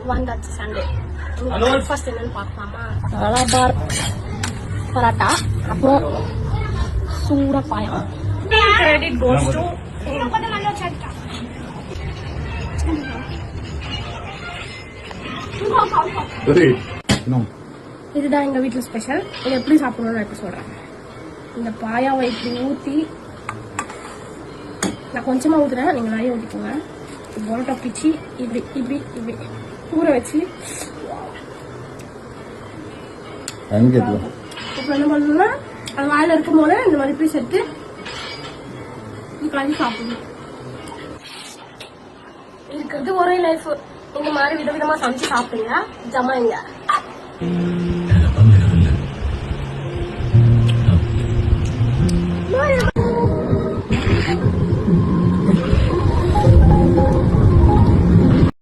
வந்தாச்சு Sunday. First என்னன்னு பார்க்கலாமா? மலபார் பரோட்டா, அப்புறம் சூட பாயம். கிரெடிட் கோஸ் டு இதுதான் எங்க வீட்டுல ஸ்பெஷல். இது எப்படி சாப்பிடணும்னு எப்படி சொல்றேன். இந்த பாயாவை இப்படி ஊத்தி, நான் கொஞ்சமா ஊத்துறேன், நீங்க நிறைய ஊத்திக்கோங்க. பரோட்டா பிச்சு இப்படி இப்படி இப்படி ஊற வச்சு இப்போ என்ன பண்ணணும்னா, அது வாயில இருக்கும் போது இந்த மாதிரி பீஸ் எடுத்து கலந்து சாப்பிடணும். இருக்கிறது ஒரே லைஃப். இந்த மாதிரி விதவிதமா சமைச்சு சாப்பிடுங்க, ஜமாயிங்க. No,